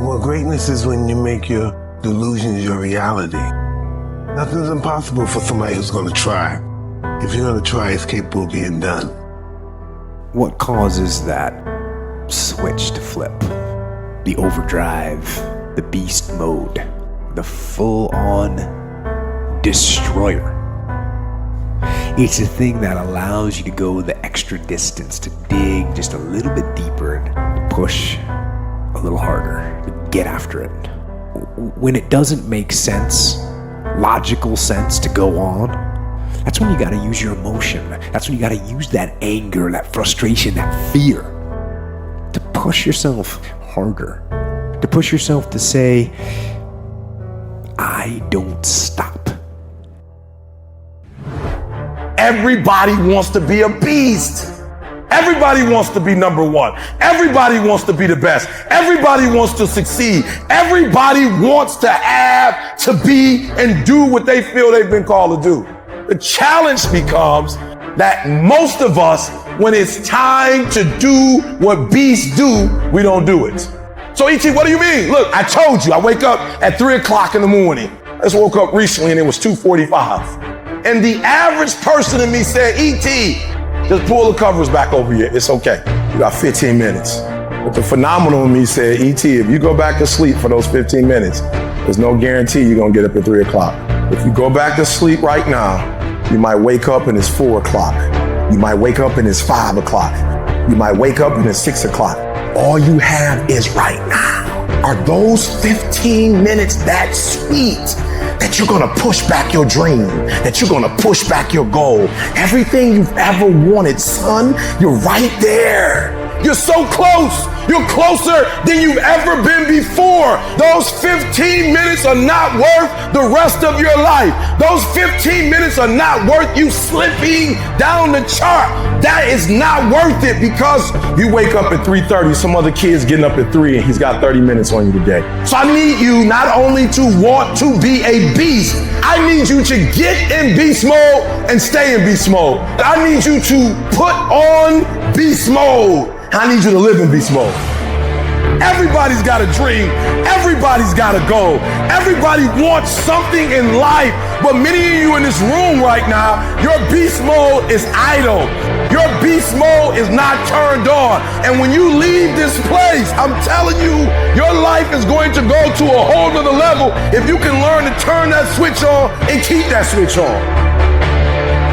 Well, greatness is when you make your delusions your reality. Nothing's impossible for somebody who's going to try. If you're going to try, it's capable of being done. What causes that switch to flip? The overdrive, the beast mode, the full-on destroyer. It's a thing that allows you to go the extra distance, to dig just a little bit deeper and push a little harder, to get after it. When it doesn't make sense, logical sense to go on, that's when you gotta use your emotion. That's when you gotta use that anger, that frustration, that fear to push yourself harder, to push yourself to say, I don't stop. Everybody wants to be a beast. Everybody wants to be number one. Everybody wants to be the best. Everybody wants to succeed. Everybody wants to have, to be, and do what they feel they've been called to do. The challenge becomes that most of us, when it's time to do what beasts do, we don't do it. So E.T., what do you mean? Look, I told you, I wake up at 3 o'clock in the morning. I just woke up recently and it was 2:45. And the average person in me said, E.T., just pull the covers back over here. It's okay. You got 15 minutes. But the phenomenal in me said, E.T., if you go back to sleep for those 15 minutes, there's no guarantee you're going to get up at 3 o'clock. If you go back to sleep right now, you might wake up and it's 4 o'clock. You might wake up and it's 5 o'clock. You might wake up and it's 6 o'clock. All you have is right now. Are those 15 minutes that sweet that you're gonna push back your dream, that you're gonna push back your goal? Everything you've ever wanted, son, you're right there. You're so close. You're closer than you've ever been before. Those 15 minutes are not worth the rest of your life. Those 15 minutes are not worth you slipping down the chart. That is not worth it, because you wake up at 3:30, some other kid's getting up at 3 and he's got 30 minutes on you today. So I need you not only to want to be a beast, I need you to get in beast mode and stay in beast mode. I need you to put on beast mode. I need you to live in beast mode. Everybody's got a dream. Everybody's got a goal. Everybody wants something in life. But many of you in this room right now, your beast mode is idle. Your beast mode is not turned on. And when you leave this place, I'm telling you, your life is going to go to a whole nother level if you can learn to turn that switch on and keep that switch on.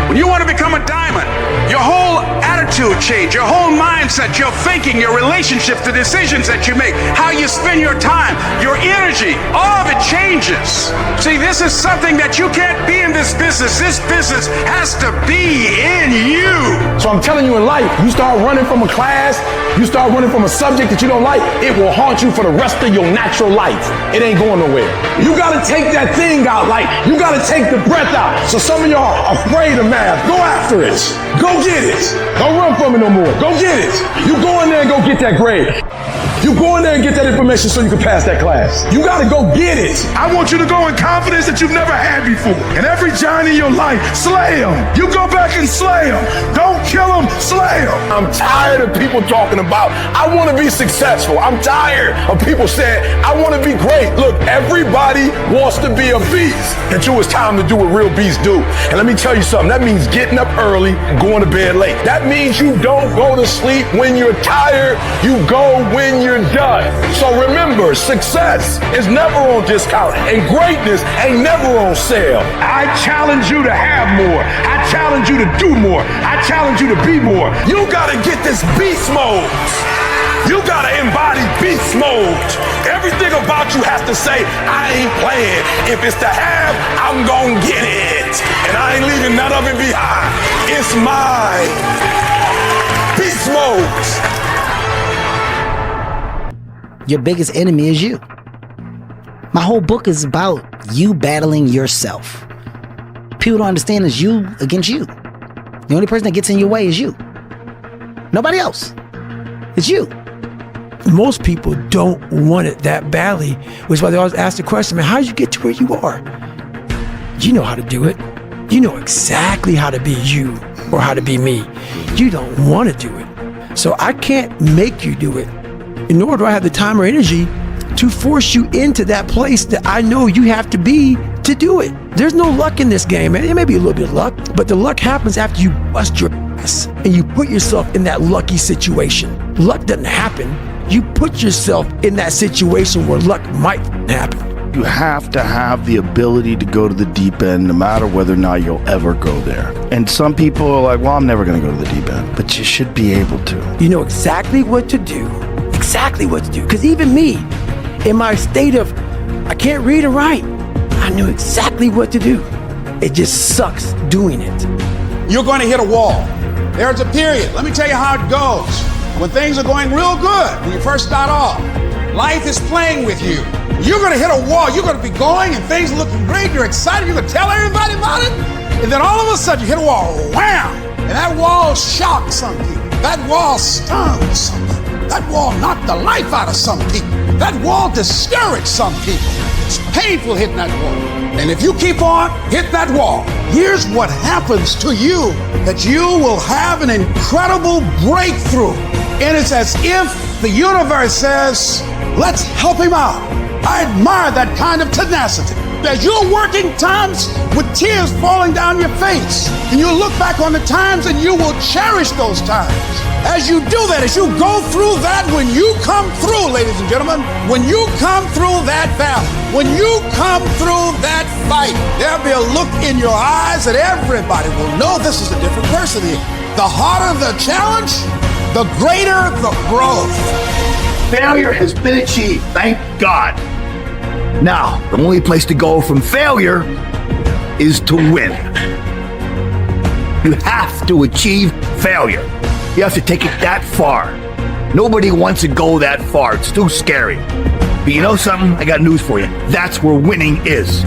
When you want to become a diamond, your whole attitude change, your whole mindset, your thinking, your relationship, the decisions that you make, how you spend your time, your energy, all of it changes. See, this is something that you can't be in this business. This business has to be in you. So I'm telling you, in life, you start running from a class, you start running from a subject that you don't like, it will haunt you for the rest of your natural life. It ain't going nowhere. You gotta take that thing out, like you gotta take the breath out. So some of y'all are afraid of math. Go after it. Go get it. Don't run from it no more. Go get it. You go in there and go get that grade. You go in there and get that information so you can pass that class. You gotta go get it. I want you to go in confidence that you've never had before. And every giant in your life, slay them. You go back and slay them. Don't kill them, slay them. I'm tired of people talking about, I want to be successful. I'm tired of people saying, I want to be great. Look, everybody wants to be a beast until it's time to do what real beasts do. And let me tell you something, that means getting up early and going to bed late. That means you don't go to sleep when you're tired. You go when you're done. So remember, success is never on discount and greatness ain't never on sale. I challenge you to have more. I challenge you to do more. I challenge you to be more. You gotta get this beast mode. You gotta embody beast mode. Everything about you has to say, I ain't playing. If it's to have, I'm gonna get it. And I ain't leaving none of it behind. It's mine. Beast mode. Your biggest enemy is you. My whole book is about you battling yourself. People don't understand it's you against you. The only person that gets in your way is you. Nobody else. It's you. Most people don't want it that badly, which is why they always ask the question, man, how did you get to where you are? You know how to do it. You know exactly how to be you or how to be me. You don't want to do it. So I can't make you do it. Nor do I have the time or energy to force you into that place that I know you have to be to do it. There's no luck in this game, man. It may be a little bit of luck, but the luck happens after you bust your ass and you put yourself in that lucky situation. Luck doesn't happen. You put yourself in that situation where luck might happen. You have to have the ability to go to the deep end no matter whether or not you'll ever go there. And some people are like, well, I'm never going to go to the deep end. But you should be able to. You know exactly what to do. Exactly what to do. Because even me, in my state of, I can't read and write, I knew exactly what to do. It just sucks doing it. You're going to hit a wall. There's a period. Let me tell you how it goes. When things are going real good, when you first start off, life is playing with you. You're going to hit a wall. You're going to be going and things are looking great. You're excited. You're going to tell everybody about it. And then all of a sudden you hit a wall. Wham! And that wall shocked some people. That wall stunned some people. That wall knocked the life out of some people. That wall discouraged some people. It's painful hitting that wall. And if you keep on hitting that wall, here's what happens to you, that you will have an incredible breakthrough. And it's as if the universe says, let's help him out. I admire that kind of tenacity. As you're working times with tears falling down your face, and you look back on the times and you will cherish those times. As you do that, as you go through that, when you come through, ladies and gentlemen, when you come through that valley, when you come through that fight, there'll be a look in your eyes that everybody will know this is a different person here. The harder the challenge, the greater the growth. Failure has been achieved, thank God. Now, the only place to go from failure is to win. You have to achieve failure. You have to take it that far. Nobody wants to go that far. It's too scary. But you know something? I got news for you. That's where winning is.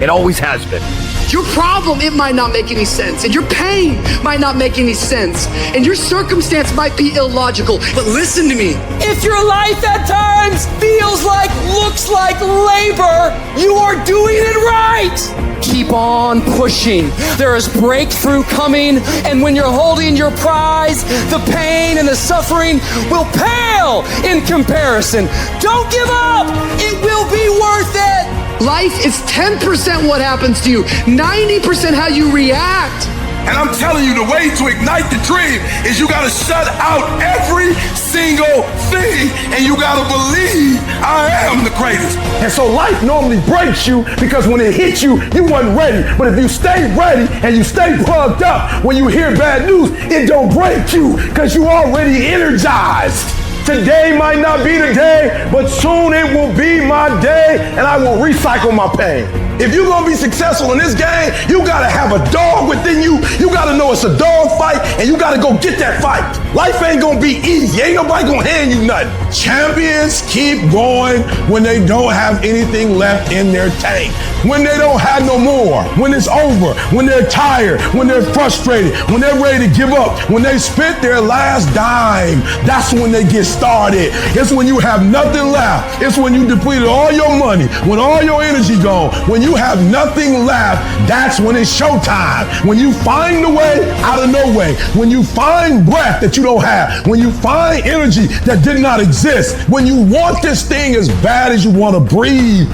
It always has been. Your problem, it might not make any sense, and your pain might not make any sense, and your circumstance might be illogical, but listen to me. If your life at times feels like, looks like labor, you are doing it right. Keep on pushing. There is breakthrough coming, and when you're holding your prize, the pain and the suffering will pale in comparison. Don't give up. It will be worth it. Life is 10% what happens to you, 90% how you react. And I'm telling you, the way to ignite the dream is you gotta shut out every single thing, and you gotta believe I am the greatest. And so life normally breaks you because when it hits you, you wasn't ready. But if you stay ready and you stay plugged up, when you hear bad news, it don't break you because you already energized. Today might not be the day, but soon it will be my day, and I will recycle my pain. If you're gonna be successful in this game, you gotta have a dog within you. You gotta know it's a dog fight, and you gotta go get that fight. Life ain't gonna be easy. Ain't nobody gonna hand you nothing. Champions keep going when they don't have anything left in their tank. When they don't have no more. When it's over. When they're tired. When they're frustrated. When they're ready to give up. When they spent their last dime. That's when they get started. It's when you have nothing left. It's when you depleted all your money. When all your energy gone. When you have nothing left, that's when it's showtime. When you find the way out of no way. When you find breath that you don't have. When you find energy that did not exist. When you want this thing as bad as you want to breathe,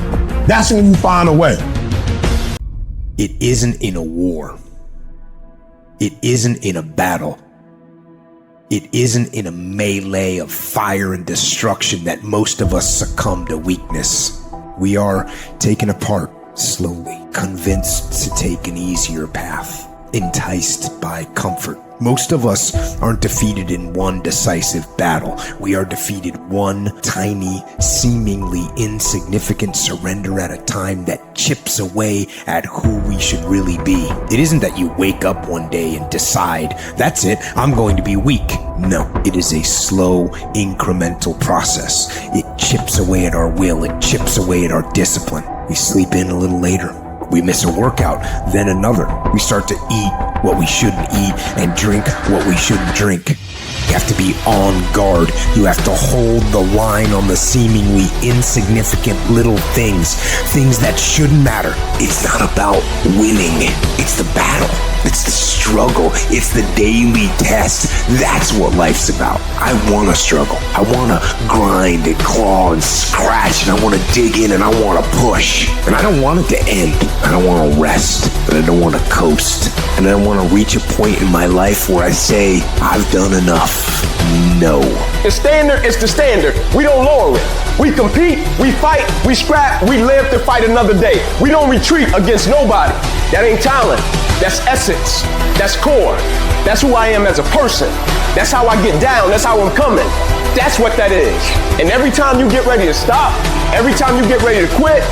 that's when you find a way. It isn't in a war. It isn't in a battle. It isn't in a melee of fire and destruction that most of us succumb to weakness. We are taken apart slowly, convinced to take an easier path, enticed by comfort. Most of us aren't defeated in one decisive battle. We are defeated one tiny, seemingly insignificant surrender at a time that chips away at who we should really be. It isn't that you wake up one day and decide, that's it, I'm going to be weak. No, it is a slow, incremental process. It chips away at our will. It chips away at our discipline. We sleep in a little later. We miss a workout, then another. We start to eat what we shouldn't eat and drink what we shouldn't drink. You have to be on guard. You have to hold the line on the seemingly insignificant little things that shouldn't matter. It's not about winning. It's the battle. It's the struggle. It's the daily test. That's what life's about. I want to struggle. I want to grind and claw and scratch, and I want to dig in, and I want to push. And I don't want it to end. I don't want to rest, but I don't want to coast. And I don't want to reach a point in my life where I say, I've done enough. No. The standard is the standard. We don't lower it. We compete, we fight, we scrap, we live to fight another day. We don't retreat against nobody. That ain't talent. That's essence. That's core. That's who I am as a person. That's how I get down. That's how I'm coming. That's what that is. And every time you get ready to stop, every time you get ready to quit,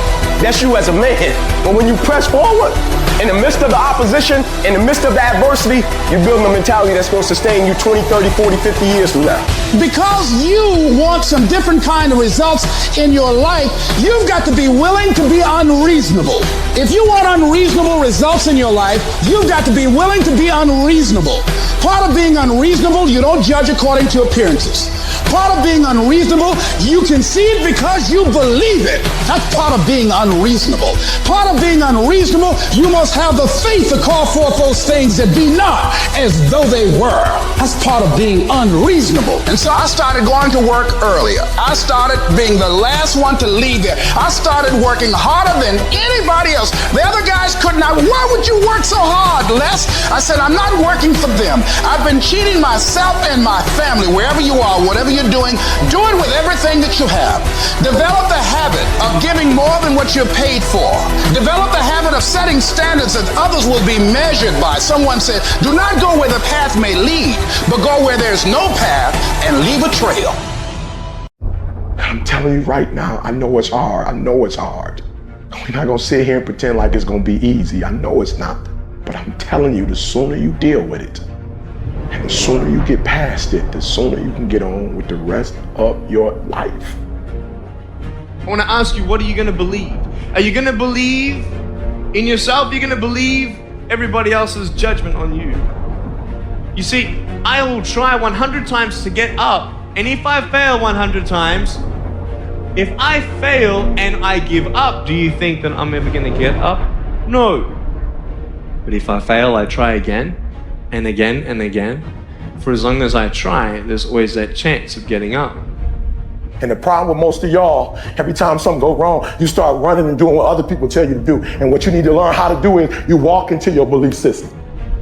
that's you as a man. But when you press forward, in the midst of the opposition, in the midst of the adversity, you're building a mentality that's going to sustain you 20, 30, 40, 50 years from now. Because you want some different kind of results in your life, you've got to be willing to be unreasonable. If you want unreasonable results in your life, you've got to be willing to be unreasonable. Part of being unreasonable, you don't judge according to appearances. Part of being unreasonable, you can see it because you believe it. That's part of being unreasonable. Part of being unreasonable, you must have the faith to call forth those things that be not as though they were. That's part of being unreasonable. And so I started going to work earlier. I started being the last one to leave there. I started working harder than anybody else. The other guys could not. Why would you work so hard, Les? I said, I'm not working for them. I've been cheating myself and my family. Wherever you are, whatever you're doing, do it with everything that you have. Develop the habit of giving more than what you're paid for. Develop the habit of setting standards that others will be measured by. Someone said, do not go where the path may lead, but go where there's no path and leave a trail. I'm telling you right now, I know it's hard. I know it's hard. We're not going to sit here and pretend like it's going to be easy. I know it's not. But I'm telling you, the sooner you deal with it, and the sooner you get past it, the sooner you can get on with the rest of your life. I want to ask you, what are you going to believe? Are you going to believe in yourself? Are you going to believe everybody else's judgment on you? You see, I will try 100 times to get up, and if I fail 100 times, if I fail and I give up, do you think that I'm ever going to get up? No. But if I fail, I try again and again and again. For as long as I try, there's always that chance of getting up. And the problem with most of y'all, every time something goes wrong, you start running and doing what other people tell you to do. And what you need to learn how to do is you walk into your belief system.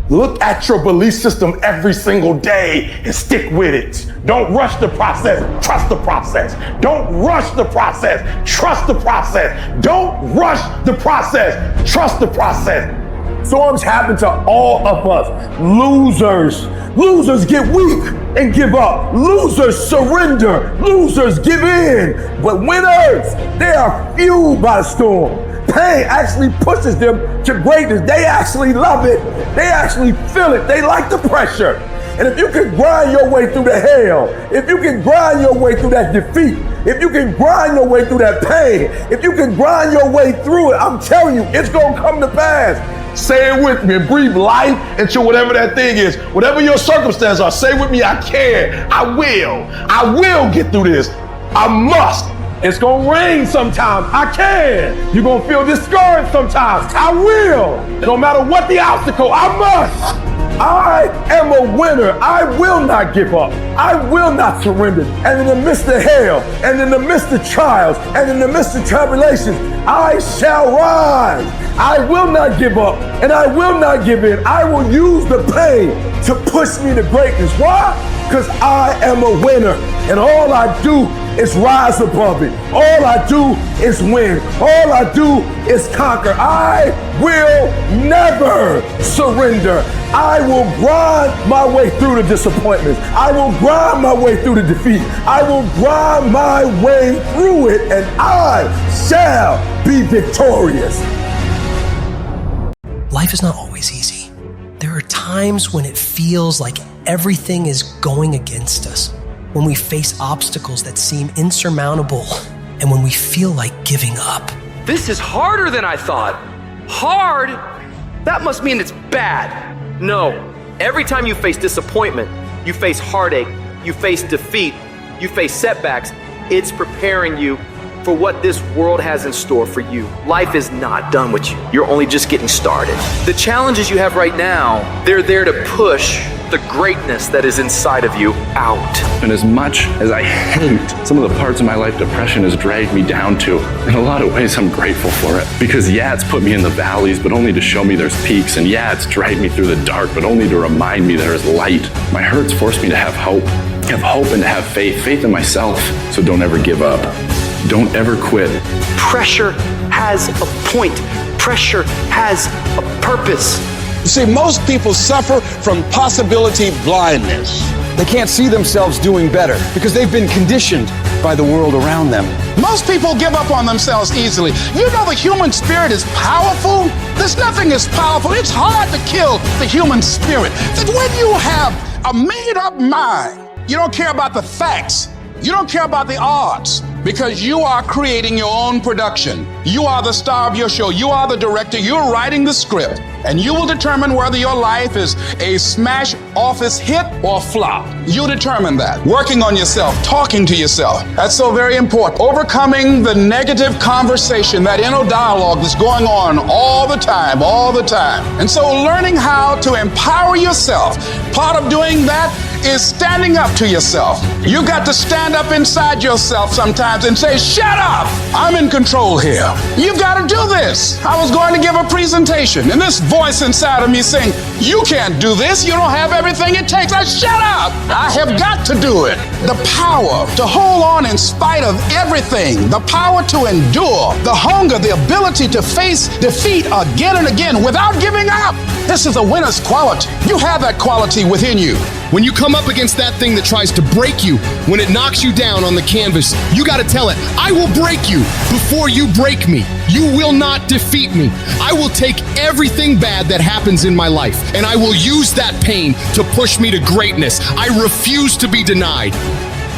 Look at your belief system every single day and stick with it. Don't rush the process, trust the process. Don't rush the process, trust the process. Don't rush the process, trust the process. Storms happen to all of us. Losers. Losers get weak and give up. Losers surrender. Losers give in. But winners, they are fueled by the storm. Pain actually pushes them to greatness. They actually love it. They actually feel it. They like the pressure. And if you can grind your way through the hell, if you can grind your way through that defeat, if you can grind your way through that pain, if you can grind your way through it, I'm telling you, it's gonna come to pass. Say it with me and breathe life into whatever that thing is. Whatever your circumstances are, say with me, I can, I will get through this. I must. It's gonna rain sometimes, I can. You're gonna feel discouraged sometimes, I will. No matter what the obstacle, I must. I am a winner. I will not give up. I will not surrender. And in the midst of hell, and in the midst of trials, and in the midst of tribulations, I shall rise. I will not give up, and I will not give in. I will use the pain to push me to greatness. Why? Because I am a winner, and all I do is rise above it. All I do is win. All I do is conquer. I will never surrender. I will grind my way through the disappointments. I will grind my way through the defeat. I will grind my way through it, and I shall be victorious. Life is not always easy. There are times when it feels like everything is going against us, when we face obstacles that seem insurmountable, and when we feel like giving up. This is harder than I thought. Hard? That must mean it's bad. No. Every time you face disappointment, you face heartache, you face defeat, you face setbacks, it's preparing you for what this world has in store for you. Life is not done with you. You're only just getting started. The challenges you have right now, they're there to push the greatness that is inside of you out. And as much as I hate some of the parts of my life depression has dragged me down to, in a lot of ways I'm grateful for it. Because yeah, it's put me in the valleys, but only to show me there's peaks. And yeah, it's dragged me through the dark, but only to remind me there is light. My hurts forced me to have hope and to have faith in myself. So don't ever give up. Don't ever quit. Pressure has a point. Pressure has a purpose. You see, most people suffer from possibility blindness. They can't see themselves doing better because they've been conditioned by the world around them. Most people give up on themselves easily. You know the human spirit is powerful? There's nothing as powerful. It's hard to kill the human spirit. That when you have a made-up mind, you don't care about the facts. You don't care about the odds because you are creating your own production. You are the star of your show. You are the director. You're writing the script. And you will determine whether your life is a smash office hit or flop. You determine that. Working on yourself, talking to yourself. That's so very important. Overcoming the negative conversation, that inner dialogue that's going on all the time. And so learning how to empower yourself. Part of doing that is standing up to yourself. You got to stand up inside yourself sometimes and say, shut up, I'm in control here. You've got to do this. I was going to give a presentation and this voice inside of me saying, you can't do this, you don't have everything it takes. Shut up, I have got to do it. The power to hold on in spite of everything, the power to endure, the hunger, the ability to face defeat again and again without giving up. This is a winner's quality. You have that quality within you. When you come up against that thing that tries to break you, when it knocks you down on the canvas, you got to tell it, I will break you before you break me. You will not defeat me. I will take everything bad that happens in my life, and I will use that pain to push me to greatness. I refuse to be denied.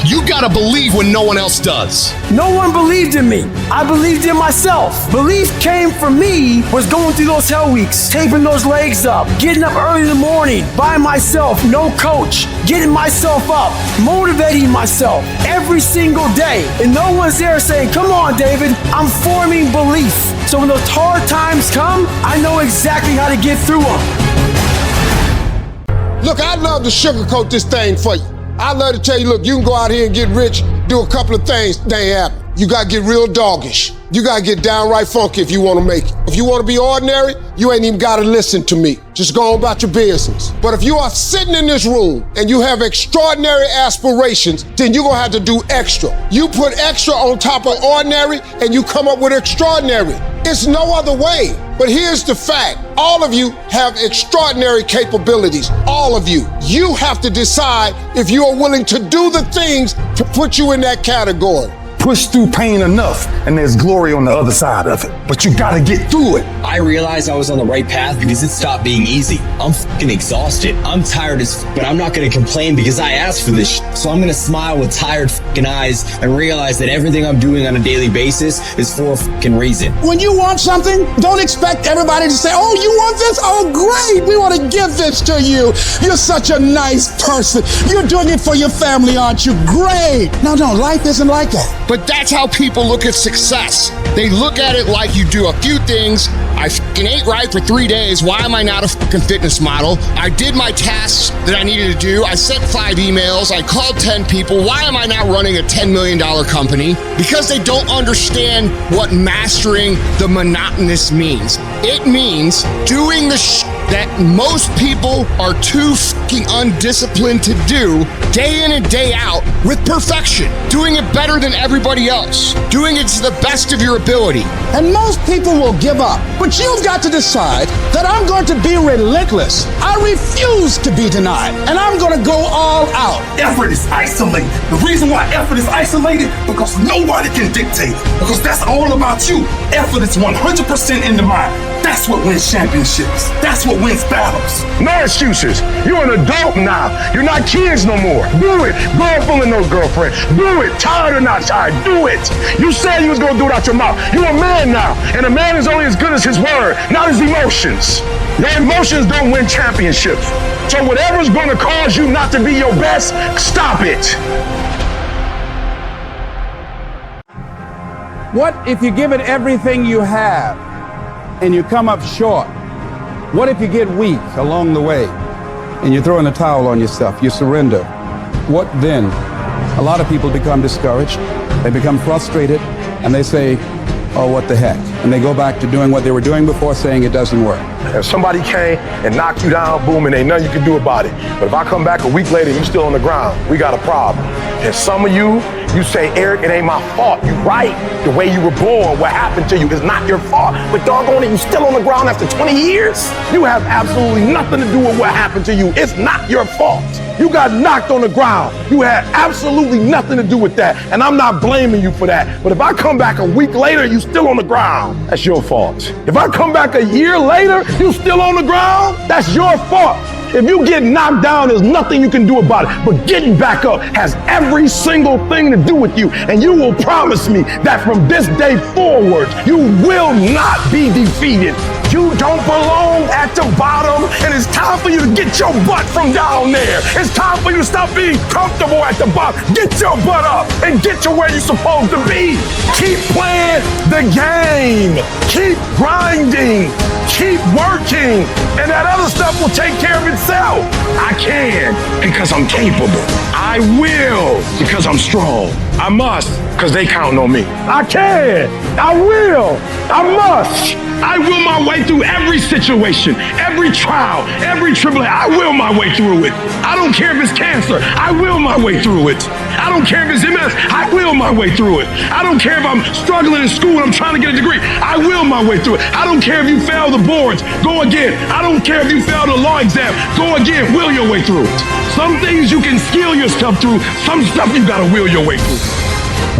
You gotta believe when no one else does. No one believed in me. I believed in myself. Belief came from me was going through those hell weeks, taping those legs up, getting up early in the morning by myself, no coach, getting myself up, motivating myself every single day. And no one's there saying, come on, David, I'm forming belief. So when those hard times come, I know exactly how to get through them. Look, I'd love to sugarcoat this thing for you. I'd love to tell you, look, you can go out here and get rich, do a couple of things, they ain't happen. You gotta get real doggish. You gotta get downright funky if you wanna make it. If you wanna be ordinary, you ain't even gotta listen to me. Just go on about your business. But if you are sitting in this room and you have extraordinary aspirations, then you're gonna have to do extra. You put extra on top of ordinary and you come up with extraordinary. It's no other way. But here's the fact. All of you have extraordinary capabilities. All of you. You have to decide if you are willing to do the things to put you in that category. Push through pain enough, and there's glory on the other side of it. But you gotta get through it. I realized I was on the right path because it stopped being easy. I'm fucking exhausted. I'm tired as but I'm not gonna complain because I asked for this So I'm gonna smile with tired fucking eyes and realize that everything I'm doing on a daily basis is for a fucking reason. When you want something, don't expect everybody to say, oh, you want this? Oh, great. We want to give this to you. You're such a nice person. You're doing it for your family, aren't you? Great. No, life isn't like that. But that's how people look at success. They look at it like you do a few things. I fucking ate right for 3 days. Why am I not a fucking fitness model? I did my tasks that I needed to do. I sent 5 emails. I called 10 people. Why am I not running a $10 million company? Because they don't understand what mastering the monotonous means. It means doing the that most people are too fucking undisciplined to do day in and day out with perfection. Doing it better than everybody else. Doing it to the best of your ability. And most people will give up. But you've got to decide that I'm going to be relentless. I refuse to be denied. And I'm going to go all out. Effort is isolated. The reason why effort is isolated, because nobody can dictate. Because that's all about you. Effort is 100% in the mind. That's what wins championships. That's what wins battles. No excuses. You're an adult now. You're not kids no more. Do it. Go fooling those girlfriends. Do it. Tired or not tired. Do it. You said you was going to do it out your mouth. You're a man now. And a man is only as good as his word, not his emotions. Your emotions don't win championships. So whatever's going to cause you not to be your best, stop it. What if you give it everything you have and you come up short? What if you get weak along the way and you throw in the towel on yourself, you surrender? What then? A lot of people become discouraged, they become frustrated, and they say, oh, what the heck? And they go back to doing what they were doing before, saying it doesn't work. If somebody came and knocked you down, boom, and ain't nothing you can do about it. But if I come back a week later and you still on the ground, we got a problem. And some of you say, Eric, it ain't my fault. You right. The way you were born, what happened to you is not your fault. But doggone it, you still on the ground after 20 years? You have absolutely nothing to do with what happened to you. It's not your fault. You got knocked on the ground. You had absolutely nothing to do with that. And I'm not blaming you for that. But if I come back a week later, you still on the ground, that's your fault. If I come back a year later, you still on the ground, that's your fault. If you get knocked down, there's nothing you can do about it. But getting back up has every single thing to do with you. And you will promise me that from this day forward, you will not be defeated. You don't belong at the bottom, and it's time for you to get your butt from down there. It's time for you to stop being comfortable at the bottom. Get your butt up and get to where you're supposed to be. Keep playing the game. Keep grinding. Keep working. And that other stuff will take care of itself. I can because I'm capable. I will because I'm strong. I must because they counting on me. I can. I will. I must. I will my way through every situation, every trial, every tribulation. I will my way through it. I don't care if it's cancer. I will my way through it. I don't care if it's MS. I will my way through it. I don't care if I'm struggling in school and I'm trying to get a degree. I will my way through it. I don't care if you fail the boards. Go again. I don't care if you fail the law exam. Go again. Will your way through it. Some things you can skill yourself through. Some stuff you gotta will your way through.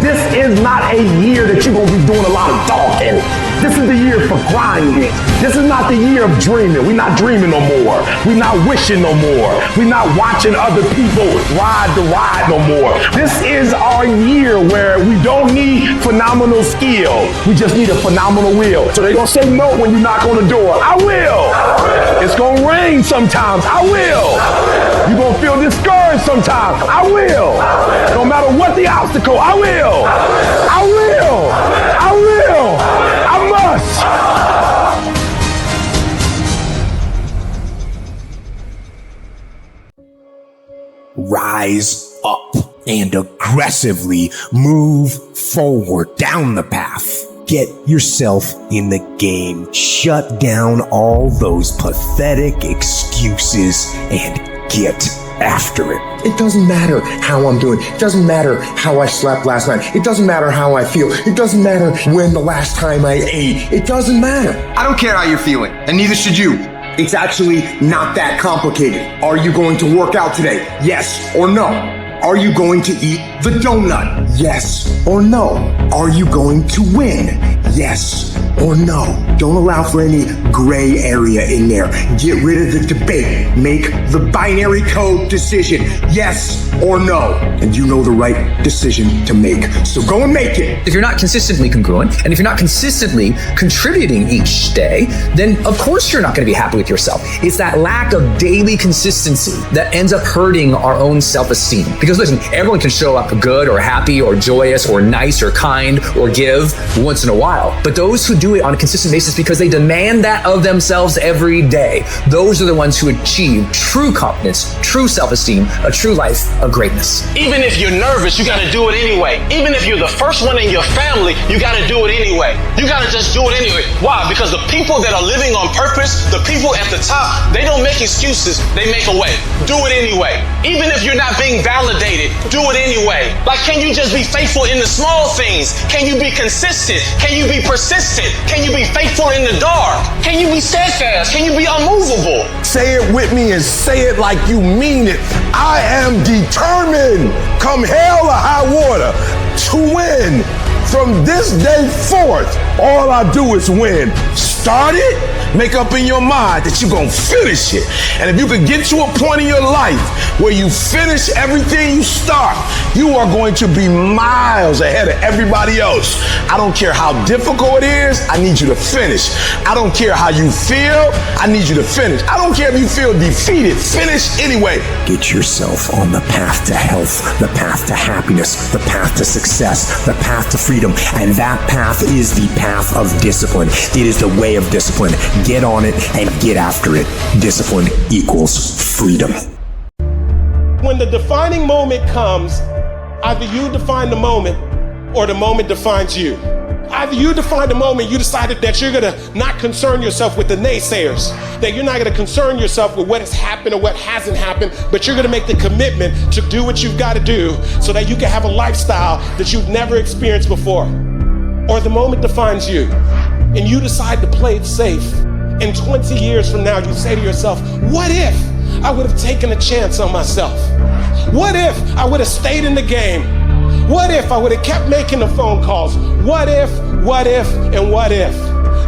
This is not a year that you're gonna be doing a lot of talking. This is the year for grinding. This is not the year of dreaming. We're not dreaming no more. We're not wishing no more. We're not watching other people ride the ride no more. This is our year where we don't need phenomenal skill. We just need a phenomenal will. So they're gonna say no when you knock on the door. I will. It's gonna rain sometimes. I will. You're gonna feel discouraged sometimes. I will. No matter what the obstacle, I will. I will. I will. I must. Rise up and aggressively move forward down the path. Get yourself in the game. Shut down all those pathetic excuses and get after it. It doesn't matter how I'm doing. It doesn't matter how I slept last night. It doesn't matter how I feel. It doesn't matter when the last time I ate. It doesn't matter. I don't care how you're feeling, and neither should you. It's actually not that complicated. Are you going to work out today? Yes or no? Are you going to eat the donut? Yes or no? Are you going to win? Yes or no? Don't allow for any gray area in there. Get rid of the debate. Make the binary code decision. Yes or no. And you know the right decision to make. So go and make it. If you're not consistently congruent, and if you're not consistently contributing each day, then of course you're not going to be happy with yourself. It's that lack of daily consistency that ends up hurting our own self-esteem. Because listen, everyone can show up good or happy or joyous or nice or kind or give once in a while. But those who do it on a consistent basis because they demand that of themselves every day, those are the ones who achieve true confidence, true self-esteem, a true life of greatness. Even if you're nervous, you gotta do it anyway. Even if you're the first one in your family, you gotta do it anyway. You gotta just do it anyway. Why? Because the people that are living on purpose, the people at the top, they don't make excuses, they make a way. Do it anyway. Even if you're not being validated, do it anyway. Like, can you just be faithful in the small things? Can you be consistent? Can you be persistent? Can you be faithful in the dark? Can you be steadfast? Can you be unmovable? Say it with me and say it like you mean it. I am determined, come hell or high water, to win. From this day forth, all I do is win. start it, make up in your mind that you're gonna finish it. And if you can get to a point in your life where you finish everything you start, you are going to be miles ahead of everybody else. I don't care how difficult it is, I need you to finish. I don't care how you feel, I need you to finish. I don't care if you feel defeated, finish anyway. Get yourself on the path to health, the path to happiness, the path to success, the path to freedom. And that path is the path of discipline. It is the way of discipline. Get on it and get after it. Discipline equals freedom. When the defining moment comes, either you define the moment or the moment defines you. Either you define the moment, you decided that you're gonna not concern yourself with the naysayers, that you're not gonna concern yourself with what has happened or what hasn't happened, but you're gonna make the commitment to do what you've gotta do so that you can have a lifestyle that you've never experienced before. Or the moment defines you, and you decide to play it safe. And 20 years from now, you say to yourself, what if I would have taken a chance on myself? What if I would have stayed in the game? What if I would have kept making the phone calls? What if, and what if?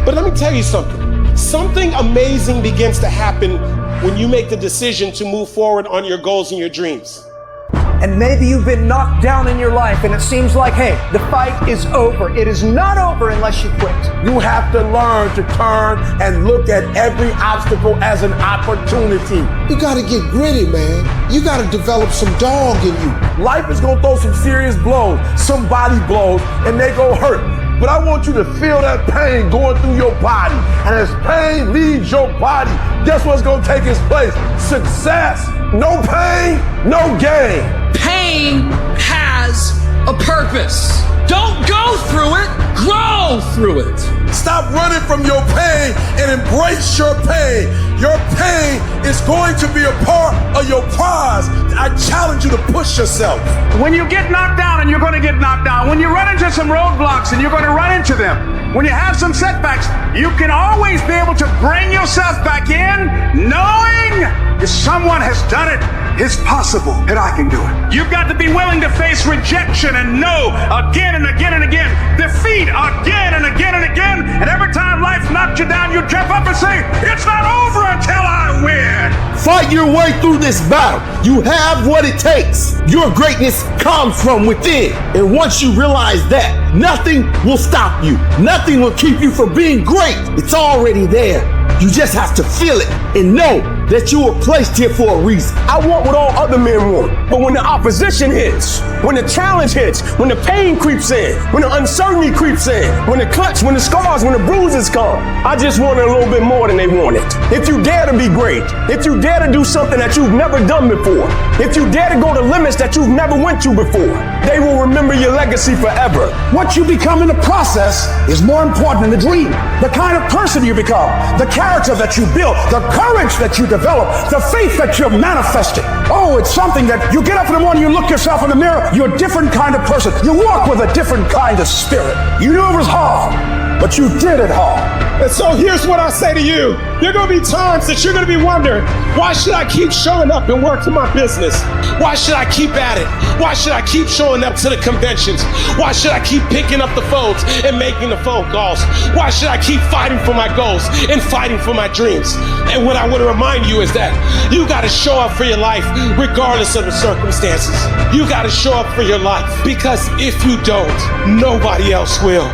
But let me tell you something. Something amazing begins to happen when you make the decision to move forward on your goals and your dreams. And maybe you've been knocked down in your life and it seems like, hey, the fight is over. It is not over unless you quit. You have to learn to turn and look at every obstacle as an opportunity. You gotta get gritty, man. You gotta develop some dog in you. Life is gonna throw some serious blows, some body blows, and they go hurt. But I want you to feel that pain going through your body. And as pain leaves your body, guess what's gonna take its place? Success. No pain, no gain. Pain has a purpose. Don't go through it, grow through it. Stop running from your pain and embrace your pain. Your pain is going to be a part of your prize. I challenge you to push yourself. When you get knocked down, and you're going to get knocked down, when you run into some roadblocks, and you're going to run into them, when you have some setbacks, you can always be able to bring yourself back in, knowing if someone has done it, it's possible that I can do it. You've got to be willing to face rejection and no again and again and again, defeat again and again and again, and every time life knocks you down, you jump up and say, it's not over until I win. Fight your way through this battle. You have what it takes. Your greatness comes from within. And once you realize that, nothing will stop you. Nothing will keep you from being great. It's already there. You just have to feel it and know that you were placed here for a reason. I want what all other men want, but when the opposition hits, when the challenge hits, when the pain creeps in, when the uncertainty creeps in, when the cuts, when the scars, when the bruises come, I just want it a little bit more than they wanted. If you dare to be great, if you dare to do something that you've never done before, if you dare to go to limits that you've never went to before, they will remember your legacy forever. What you become in the process is more important than the dream. The kind of person you become, the character that you build, the courage that you develop, the faith that you're manifesting. Oh, it's something that you get up in the morning, you look yourself in the mirror, you're a different kind of person. You walk with a different kind of spirit. You knew it was hard, but you did it hard. And so here's what I say to you. There are going to be times that you're going to be wondering, why should I keep showing up and working my business? Why should I keep at it? Why should I keep showing up to the conventions? Why should I keep picking up the phones and making the phone calls? Why should I keep fighting for my goals and fighting for my dreams? And what I want to remind you is that you got to show up for your life regardless of the circumstances. You got to show up for your life, because if you don't, nobody else will.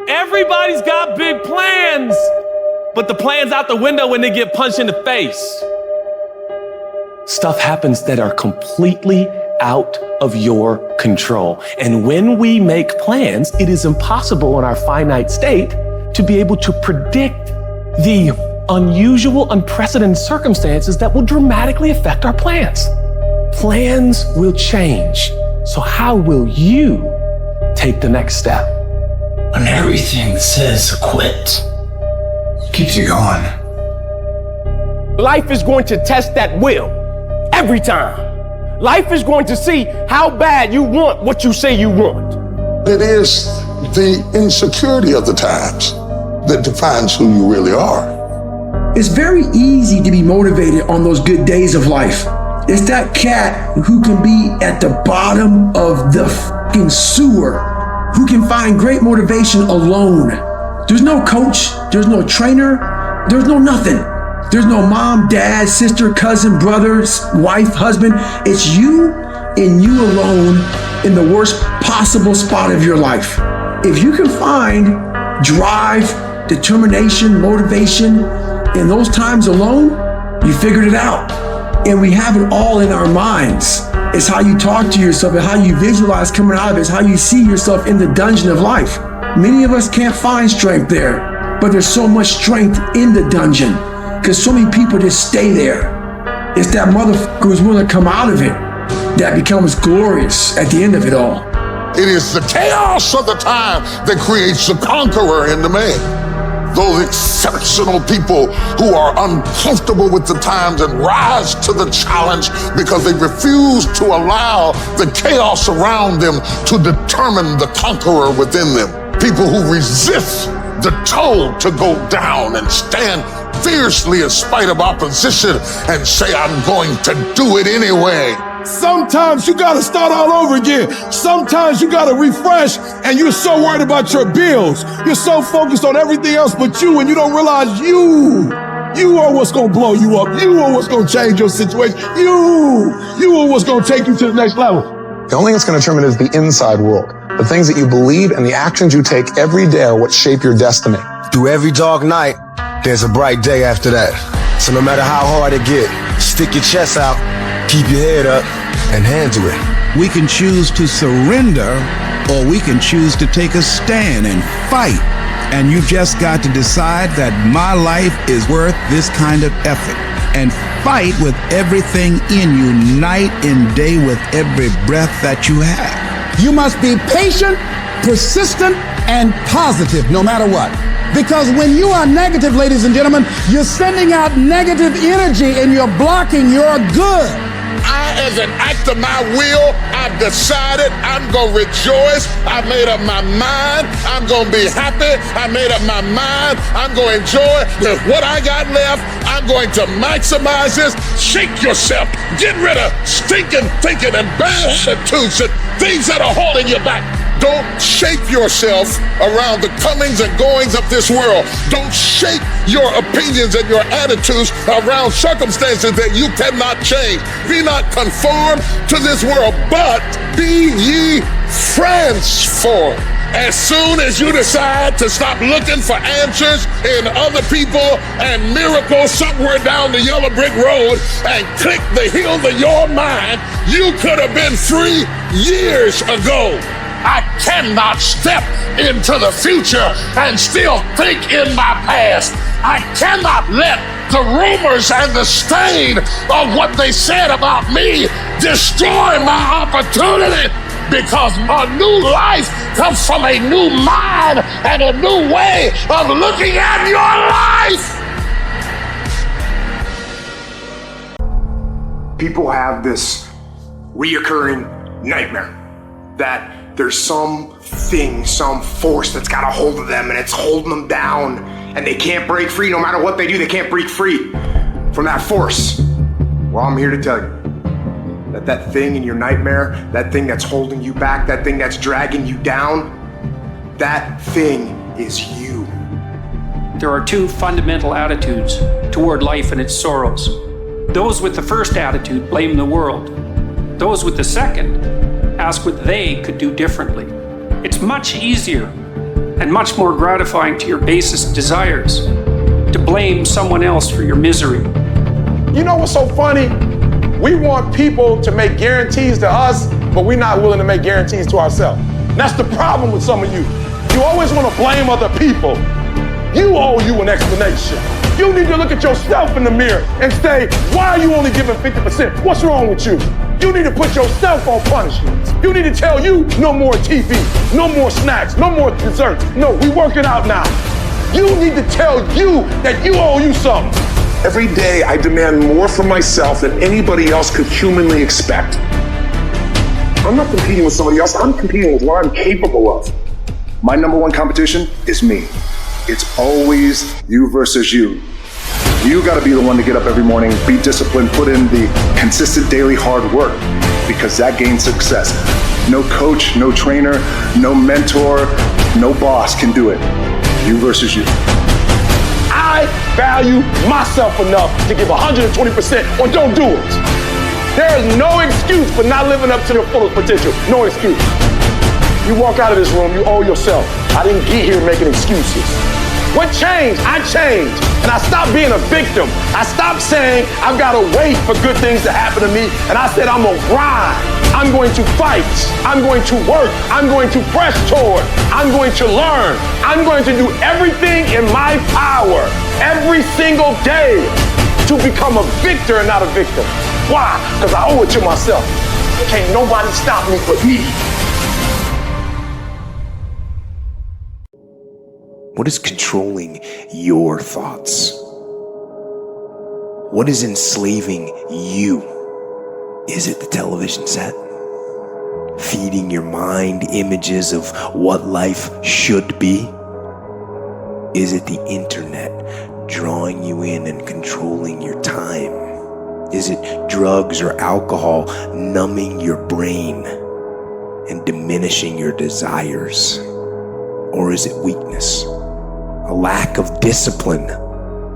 Everybody's got big plans, but the plan's out the window when they get punched in the face. Stuff happens that are completely out of your control. And when we make plans, it is impossible in our finite state to be able to predict the unusual, unprecedented circumstances that will dramatically affect our plans. Plans will change. So how will you take the next step? When everything says quit, keeps you going. Life is going to test that will every time. Life is going to see how bad you want what you say you want. It is the insecurity of the times that defines who you really are. It's very easy to be motivated on those good days of life. It's that cat who can be at the bottom of the fucking sewer, who can find great motivation alone. There's no coach, there's no trainer, there's no nothing. There's no mom, dad, sister, cousin, brother, wife, husband. It's you and you alone in the worst possible spot of your life. If you can find drive, determination, motivation in those times alone, you figured it out. And we have it all in our minds. It's how you talk to yourself and how you visualize coming out of it. It's how you see yourself in the dungeon of life. Many of us can't find strength there, but there's so much strength in the dungeon because so many people just stay there. It's that motherfucker who's willing to come out of it that becomes glorious at the end of it all. It is the chaos of the time that creates the conqueror in the man. Those exceptional people who are uncomfortable with the times and rise to the challenge because they refuse to allow the chaos around them to determine the conqueror within them. People who resist the toll to go down and stand fiercely in spite of opposition and say, I'm going to do it anyway. Sometimes you gotta start all over again. Sometimes you gotta refresh, and you're so worried about your bills. You're so focused on everything else but you, and you don't realize you are what's gonna blow you up. You are what's gonna change your situation. You are what's gonna take you to the next level. The only thing that's gonna determine is the inside world. The things that you believe and the actions you take every day are what shape your destiny. Through every dark night, there's a bright day after that. So no matter how hard it gets, stick your chest out, keep your head up, and handle it. We can choose to surrender, or we can choose to take a stand and fight. And you just got to decide that my life is worth this kind of effort. And fight with everything in you, night and day, with every breath that you have. You must be patient, persistent, and positive no matter what. Because when you are negative, ladies and gentlemen, you're sending out negative energy and you're blocking your good. As an act of my will, I've decided I'm going to rejoice. I made up my mind. I'm going to be happy. I made up my mind. I'm going to enjoy with what I got left. I'm going to maximize this. Shake yourself. Get rid of stinking thinking and bad attitudes and things that are holding you back. Don't shape yourself around the comings and goings of this world. Don't shape your opinions and your attitudes around circumstances that you cannot change. Be not conformed to this world, but be ye transformed. As soon as you decide to stop looking for answers in other people and miracles somewhere down the yellow brick road and click the heal of your mind, you could have been free years ago. I cannot step into the future and still think in my past. I cannot let the rumors and the stain of what they said about me destroy my opportunity, because a new life comes from a new mind and a new way of looking at your life. People have this reoccurring nightmare that there's something, some force that's got a hold of them and it's holding them down and they can't break free. No matter what they do, they can't break free from that force. Well, I'm here to tell you that thing in your nightmare, that thing that's holding you back, that thing that's dragging you down, that thing is you. There are two fundamental attitudes toward life and its sorrows. Those with the first attitude blame the world. Those with the second ask what they could do differently. It's much easier and much more gratifying to your basest desires to blame someone else for your misery. You know what's so funny? We want people to make guarantees to us, but we're not willing to make guarantees to ourselves. That's the problem with some of you. You always want to blame other people. You owe you an explanation. You need to look at yourself in the mirror and say, why are you only giving 50%? What's wrong with you? You need to put yourself on punishment. You need to tell you no more TV, no more snacks, no more desserts. No, we working out now. You need to tell you that you owe you something. Every day I demand more from myself than anybody else could humanly expect. I'm not competing with somebody else, I'm competing with what I'm capable of. My number one competition is me. It's always you versus you. You gotta be the one to get up every morning, be disciplined, put in the consistent daily hard work, because that gains success. No coach, no trainer, no mentor, no boss can do it. You versus you. I value myself enough to give 120% or don't do it. There is no excuse for not living up to their fullest potential. No excuse. You walk out of this room, you owe yourself. I didn't get here making excuses. What changed? I changed. And I stopped being a victim. I stopped saying I've got to wait for good things to happen to me. And I said I'm going to grind. I'm going to fight. I'm going to work. I'm going to press toward. I'm going to learn. I'm going to do everything in my power every single day to become a victor and not a victim. Why? Because I owe it to myself. Can't nobody stop me but me. What is controlling your thoughts? What is enslaving you? Is it the television set? Feeding your mind images of what life should be? Is it the internet drawing you in and controlling your time? Is it drugs or alcohol numbing your brain and diminishing your desires? Or is it weakness? A lack of discipline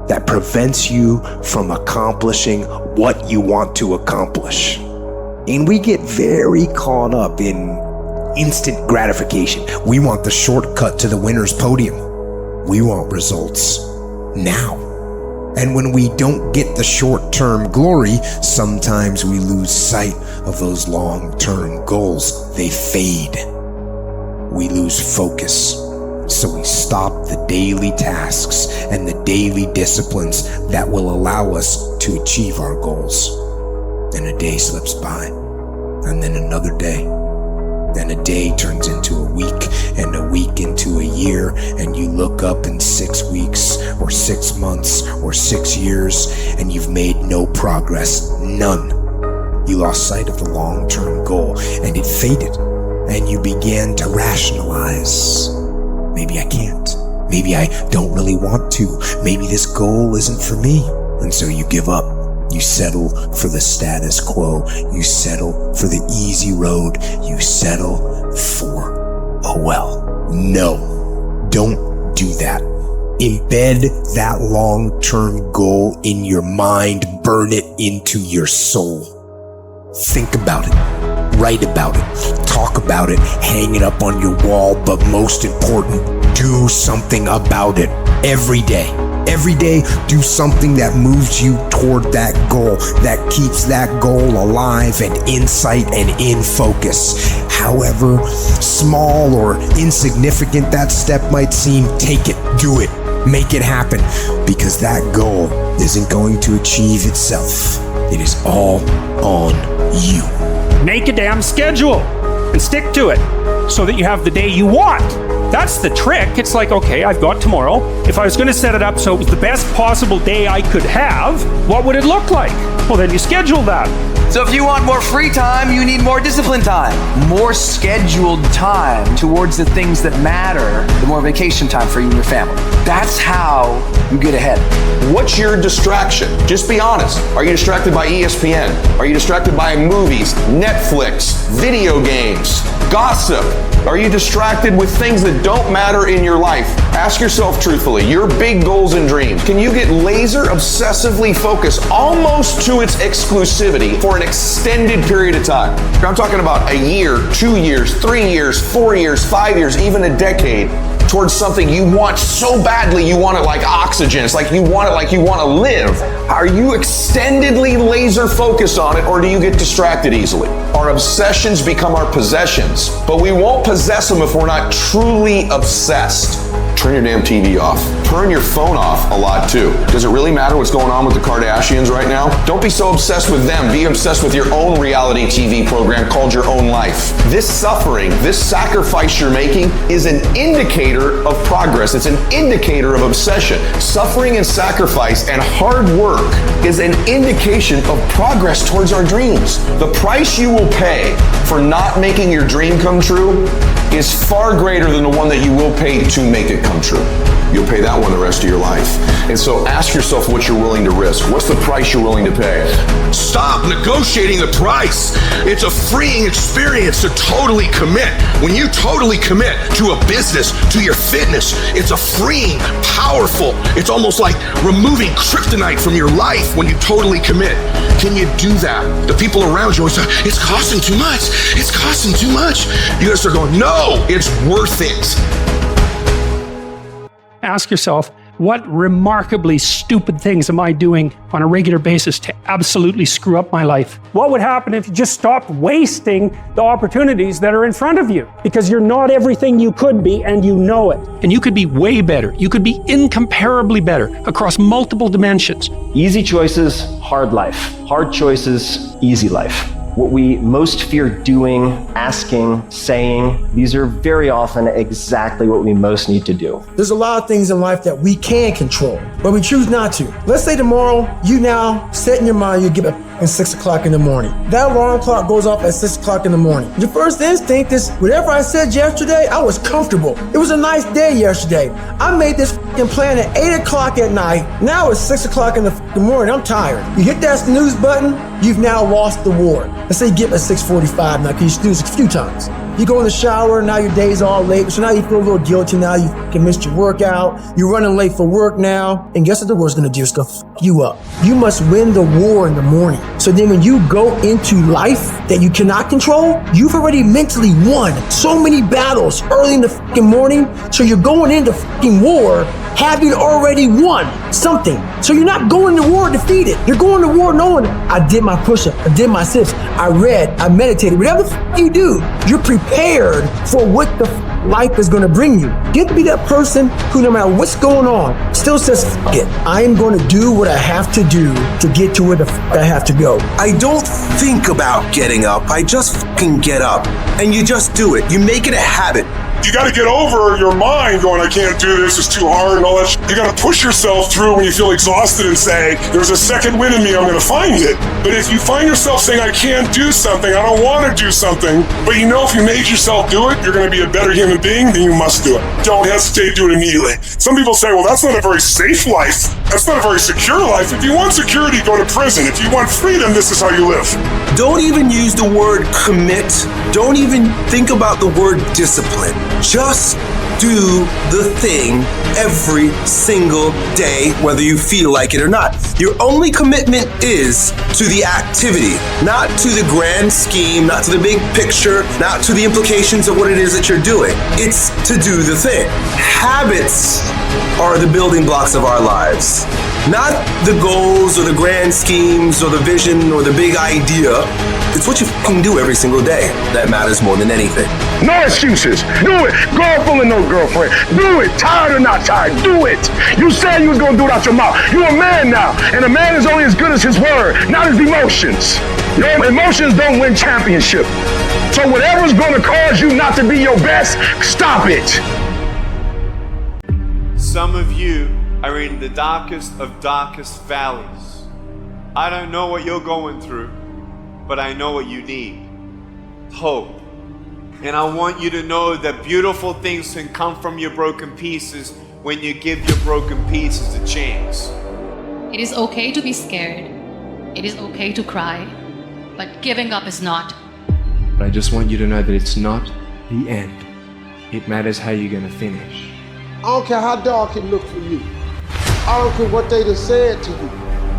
that prevents you from accomplishing what you want to accomplish. And we get very caught up in instant gratification. We want the shortcut to the winner's podium. We want results now. And when we don't get the short-term glory, sometimes we lose sight of those long-term goals. They fade. We lose focus. So we stop the daily tasks and the daily disciplines that will allow us to achieve our goals. And a day slips by, and then another day. Then a day turns into a week, and a week into a year, and you look up in 6 weeks, or 6 months, or 6 years, and you've made no progress, none. You lost sight of the long-term goal, and it faded, and you began to rationalize. Maybe I can't. Maybe I don't really want to. Maybe this goal isn't for me. And so you give up. You settle for the status quo. You settle for the easy road. You settle for, oh well. No, don't do that. Embed that long-term goal in your mind. Burn it into your soul. Think about it. Write about it, talk about it, hang it up on your wall, but most important, do something about it every day. Every day, do something that moves you toward that goal, that keeps that goal alive and in sight and in focus. However small or insignificant that step might seem, take it, do it, make it happen, because that goal isn't going to achieve itself. It is all on you. Make a damn schedule and stick to it so that you have the day you want. That's the trick. It's like, okay, I've got tomorrow. If I was going to set it up so it was the best possible day I could have, what would it look like? Well, then you schedule that. So if you want more free time, you need more disciplined time. More scheduled time towards the things that matter, the more vacation time for you and your family. That's how you get ahead. What's your distraction? Just be honest. Are you distracted by ESPN? Are you distracted by movies, Netflix, video games, gossip? Are you distracted with things that don't matter in your life? Ask yourself truthfully, your big goals and dreams. Can you get laser obsessively focused almost to its exclusivity for an extended period of time? I'm talking about a year, 2 years, 3 years, 4 years, 5 years, even a decade, towards something you want so badly you want it like oxygen. It's like you want it like you want to live. Are you extendedly laser focused on it, or do you get distracted easily? Our obsessions become our possessions, but we won't possess them if we're not truly obsessed. Turn your damn TV off. Turn your phone off a lot too. Does it really matter what's going on with the Kardashians right now? Don't be so obsessed with them. Be obsessed with your own reality TV program called Your Own Life. This suffering, this sacrifice you're making is an indicator of progress. It's an indicator of obsession. Suffering and sacrifice and hard work is an indication of progress towards our dreams. The price you will pay for not making your dream come true is far greater than the one that you will pay to make it come true. You'll pay that one the rest of your life. And so ask yourself what you're willing to risk. What's the price you're willing to pay? Stop negotiating the price. It's a freeing experience to totally commit. When you totally commit to a business, to your fitness, it's a freeing, powerful, it's almost like removing kryptonite from your life when you totally commit. Can you do that? The people around you always say, it's costing too much. It's costing too much. You gotta start going, no, it's worth it. Ask yourself, what remarkably stupid things am I doing on a regular basis to absolutely screw up my life? What would happen if you just stopped wasting the opportunities that are in front of you? Because you're not everything you could be, and you know it. And you could be way better. You could be incomparably better across multiple dimensions. Easy choices, hard life. Hard choices, easy life. What we most fear doing, asking, saying, these are very often exactly what we most need to do. There's a lot of things in life that we can control, but we choose not to. Let's say tomorrow, you now set in your mind, you get up at 6 o'clock in the morning. That alarm clock goes off at 6 o'clock in the morning. Your first instinct is, whatever I said yesterday, I was comfortable. It was a nice day yesterday. I made this plan at 8 o'clock at night. Now it's 6 o'clock in the morning. I'm tired. You hit that snooze button, you've now lost the war. Let's say you get up at 6:45 now, because you snooze a few times. You go in the shower, now your day's all late, so now you feel a little guilty now, you missed your workout, you're running late for work now, and guess what the war's gonna do? It's gonna f you up. You must win the war in the morning. So then when you go into life that you cannot control, you've already mentally won so many battles early in the fucking morning, so you're going into fucking war having already won something. So you're not going to war defeated. You're going to war knowing, I did my push-up, I did my sit-ups, I read, I meditated. Whatever the you do, you're prepared for what the life is going to bring you. Get to be that person who, no matter what's going on, still says, F it. I am going to do what I have to do to get to where the f I have to go. I don't think about getting up. I just fucking get up. And you just do it. You make it a habit. You got to get over your mind going, I can't do this, it's too hard and all that shit. You got to push yourself through when you feel exhausted and say, there's a second wind in me, I'm going to find it. But if you find yourself saying, I can't do something, I don't want to do something, but you know if you make yourself do it, you're going to be a better human being, then you must do it. Don't hesitate, do it immediately. Some people say, well, that's not a very safe life. That's not a very secure life. If you want security, go to prison. If you want freedom, this is how you live. Don't even use the word commit. Don't even think about the word discipline. Just do the thing every single day, whether you feel like it or not. Your only commitment is to the activity, not to the grand scheme, not to the big picture, not to the implications of what it is that you're doing. It's to do the thing. Habits are the building blocks of our lives. Not the goals or the grand schemes or the vision or the big idea. It's what you fucking do every single day that matters more than anything. No excuses. Do it. Girlfriend or no girlfriend. Do it. Tired or not tired. Do it. You said you was going to do it out your mouth. You're a man now. And a man is only as good as his word, not his emotions. Your emotions don't win championship. So whatever's going to cause you not to be your best, stop it. Some of you are in the darkest of darkest valleys. I don't know what you're going through, but I know what you need. Hope. And I want you to know that beautiful things can come from your broken pieces when you give your broken pieces a chance. It is okay to be scared. It is okay to cry. But giving up is not. But I just want you to know that it's not the end. It matters how you're going to finish. I don't care how dark it looks for you. I don't care what they just said to you.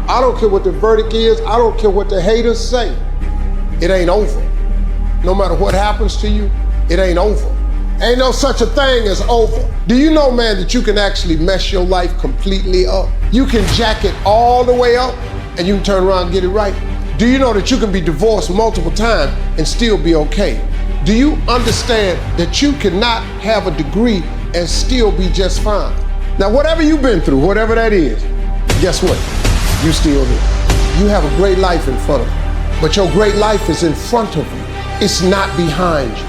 I don't care what the verdict is. I don't care what the haters say. It ain't over. No matter what happens to you, it ain't over. Ain't no such a thing as over. Do you know, man, that you can actually mess your life completely up? You can jack it all the way up and you can turn around and get it right. Do you know that you can be divorced multiple times and still be okay? Do you understand that you cannot have a degree and still be just fine? Now, whatever you've been through, whatever that is, guess what? You still here. You have a great life in front of you, but your great life is in front of you. It's not behind you.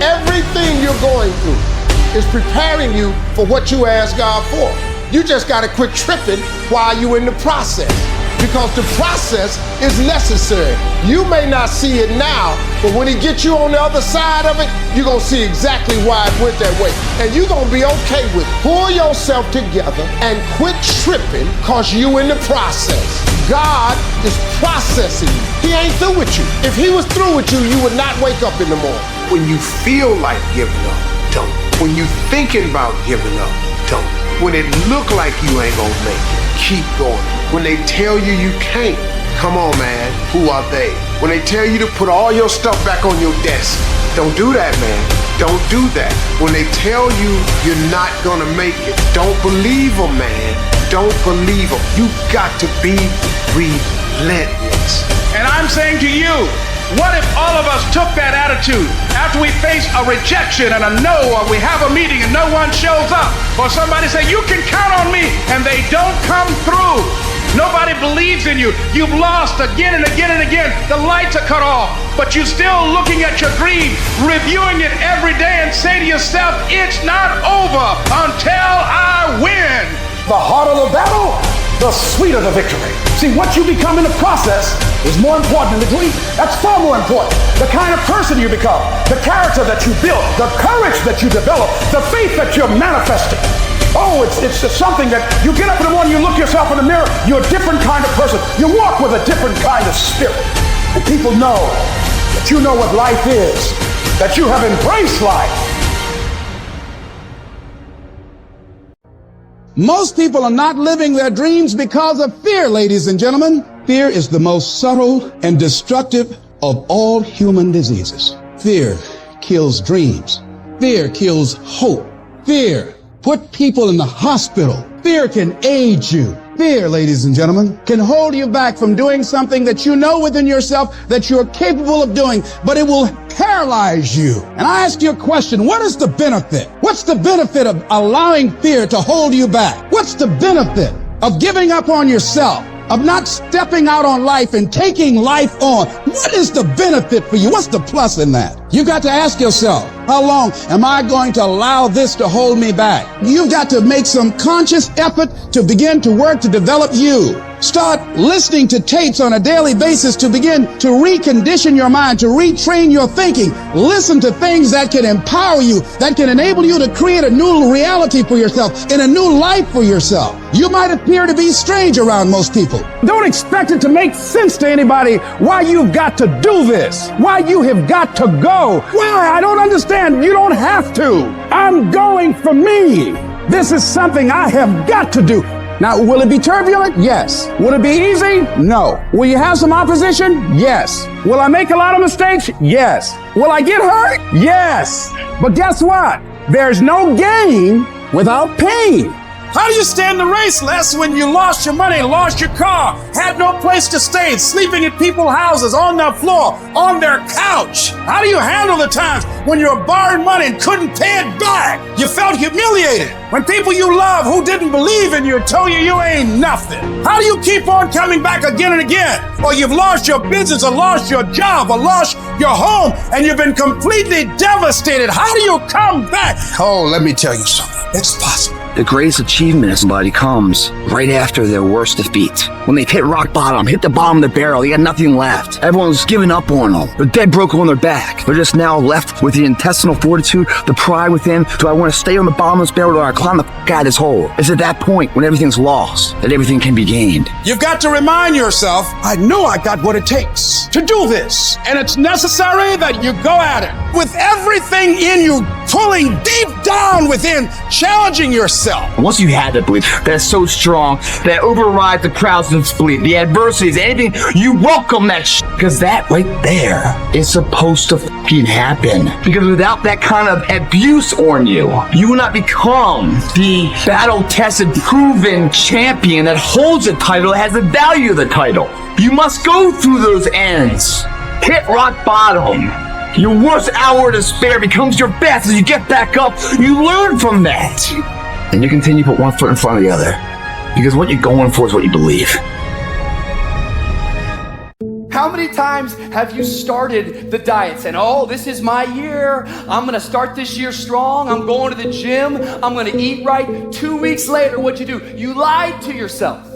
Everything you're going through is preparing you for what you asked God for. You just gotta quit tripping while you're in the process, because the process is necessary. You may not see it now, But when he gets you on the other side of it, you're going to see exactly why it went that way. And you're going to be okay with it. Pull yourself together and quit tripping because you in the process. God is processing you. He ain't through with you. If he was through with you, you would not wake up in the morning. When you feel like giving up, don't. When you thinking about giving up, don't. When it look like you ain't gonna make it, keep going. When they tell you you can't, come on, man, who are they? When they tell you to put all your stuff back on your desk, don't do that, man. Don't do that. When they tell you you're not gonna make it, don't believe them, man. Don't believe them. You got to be relentless. And I'm saying to you, what if all of us took that attitude after we face a rejection and a no, or we have a meeting and no one shows up, or somebody say, you can count on me, and they don't come through. Nobody believes in you. You've lost again and again and again. The lights are cut off, but you're still looking at your dream, reviewing it every day, and say to yourself, it's not over until I win. The harder the battle, the sweeter the victory. See, what you become in the process is more important than the dream. That's far more important. The kind of person you become, the character that you build, the courage that you develop, the faith that you're manifesting. Oh, it's just something that you get up in the morning, you look yourself in the mirror, you're a different kind of person. You walk with a different kind of spirit. And people know that you know what life is, that you have embraced life. Most people are not living their dreams because of fear, ladies and gentlemen. Fear is the most subtle and destructive of all human diseases. Fear kills dreams. Fear kills hope. Fear put people in the hospital. Fear can age you. Fear, ladies and gentlemen, can hold you back from doing something that you know within yourself that you're capable of doing, but it will paralyze you. And I ask you a question, what is the benefit? What's the benefit of allowing fear to hold you back? What's the benefit of giving up on yourself, of not stepping out on life and taking life on? What is the benefit for you? What's the plus in that? You got to ask yourself, how long am I going to allow this to hold me back? You've got to make some conscious effort to begin to work to develop you. Start listening to tapes on a daily basis to begin to recondition your mind, to retrain your thinking. Listen to things that can empower you, that can enable you to create a new reality for yourself and a new life for yourself. You might appear to be strange around most people. Don't expect it to make sense to anybody why you've got to do this, why you have got to go. Why? I don't understand. You don't have to. I'm going for me. This is something I have got to do. Now, will it be turbulent? Yes. Will it be easy? No. Will you have some opposition? Yes. Will I make a lot of mistakes? Yes. Will I get hurt? Yes. But guess what? There's no gain without pain. How do you stand the race, Les, when you lost your money, lost your car, had no place to stay, sleeping at people's houses, on their floor, on their couch? How do you handle the times when you were borrowing money and couldn't pay it back? You felt humiliated. When people you love who didn't believe in you told you you ain't nothing. How do you keep on coming back again and again? Or you've lost your business, or lost your job, or lost your home, and you've been completely devastated. How do you come back? Oh, let me tell you something. It's possible. The greatest achievement of somebody comes right after their worst defeat. When they've hit rock bottom, hit the bottom of the barrel, they got nothing left. Everyone's given up on them. They're dead broke on their back. They're just now left with the intestinal fortitude, the pride within. Do I want to stay on the bottom of this barrel, or do I climb the out of this hole? It's at that point when everything's lost that everything can be gained. You've got to remind yourself, I know I got what it takes to do this. And it's necessary that you go at it with everything in you, pulling deep down within, challenging yourself. Once you have that belief that's so strong that overrides the crowd's belief, the adversities, anything, you welcome that because that right there is supposed to fucking happen. Because without that kind of abuse on you, you will not become the battle-tested, proven champion that holds the title, has the value of the title. You must go through those ends. Hit rock bottom. Your worst hour of despair becomes your best as you get back up. You learn from that. And you continue to put one foot in front of the other. Because what you're going for is what you believe. How many times have you started the diet saying, oh, this is my year. I'm going to start this year strong. I'm going to the gym. I'm going to eat right. 2 weeks later, what'd you do? You lied to yourself.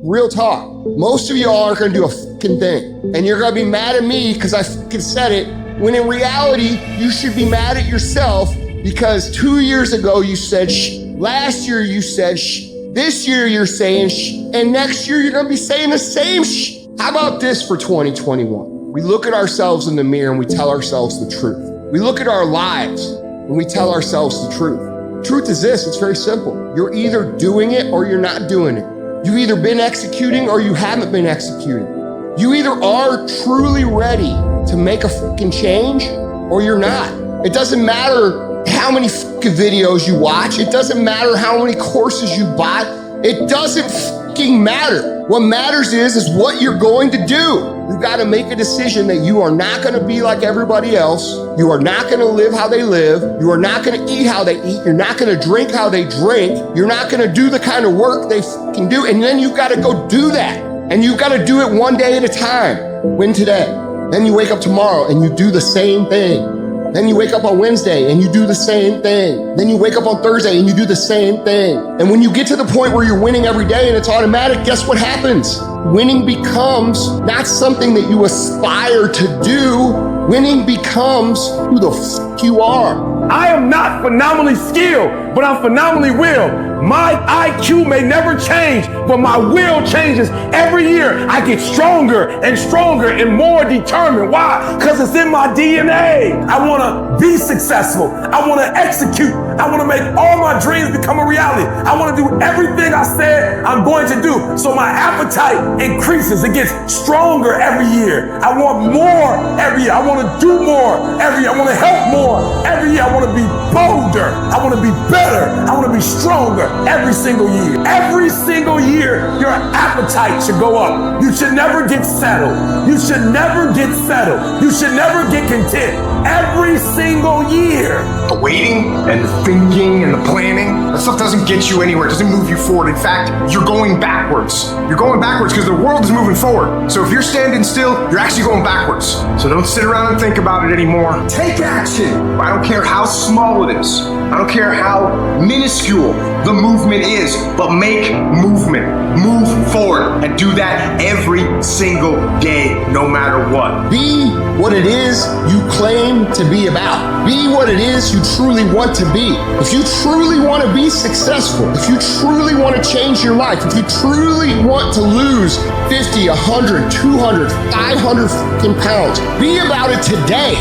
Real talk. Most of y'all aren't going to do a fucking thing. And you're going to be mad at me because I fucking said it. When in reality, you should be mad at yourself because 2 years ago you said shh, last year you said shh, this year you're saying shh, and next year you're gonna be saying the same shh. How about this for 2021? We look at ourselves in the mirror and we tell ourselves the truth. We look at our lives and we tell ourselves the truth. Truth is this, it's very simple. You're either doing it or you're not doing it. You've either been executing or you haven't been executing. You either are truly ready to make a fucking change or you're not. It doesn't matter how many fucking videos you watch. It doesn't matter how many courses you buy. It doesn't fucking matter. What matters is what you're going to do. You've got to make a decision that you are not going to be like everybody else. You are not going to live how they live. You are not going to eat how they eat. You're not going to drink how they drink. You're not going to do the kind of work they fucking do. And then you've got to go do that. And you've got to do it one day at a time. Win today. Then you wake up tomorrow and you do the same thing. Then you wake up on Wednesday and you do the same thing. Then you wake up on Thursday and you do the same thing. And when you get to the point where you're winning every day and it's automatic, guess what happens? Winning becomes not something that you aspire to do. Winning becomes who the fuck you are. I am not phenomenally skilled, but I'm phenomenally willed. My IQ may never change, but my will changes every year. I get stronger and stronger and more determined. Why? Because it's in my DNA. I want to be successful. I want to execute. I want to make all my dreams become a reality. I want to do everything I said I'm going to do. So my appetite increases. It gets stronger every year. I want more every year. I want to do more every year. I want to help more every year. I want to be bolder. I want to be better. I want to be stronger every single year. Every single year, your appetite should go up. You should never get settled. You should never get settled. You should never get content. Every single year. The waiting and the thinking and the planning, that stuff doesn't get you anywhere. It doesn't move you forward. In fact, you're going backwards. You're going backwards because the world is moving forward. So if you're standing still, you're actually going backwards. So don't sit around and think about it anymore. Take action. I don't care how small it is. I don't care how minuscule the movement is, but make movement. Move forward and do that every single day, no matter what. Be what it is you claim to be about. Be what it is you truly want to be. If you truly want to be successful, if you truly want to change your life, if you truly want to lose 50, 100, 200, 500 fucking pounds, be about it today.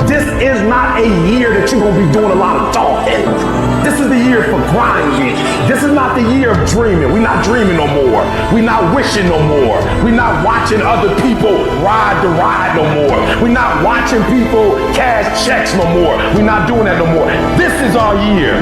This is not a year that you're going to be doing a lot of talking. This is the year for grinding. This is not the year of dreaming. We're not dreaming no more. We're not wishing no more. We're not watching other people ride the ride no more. We're not watching people cash checks no more. We're not doing that no more. This is our year.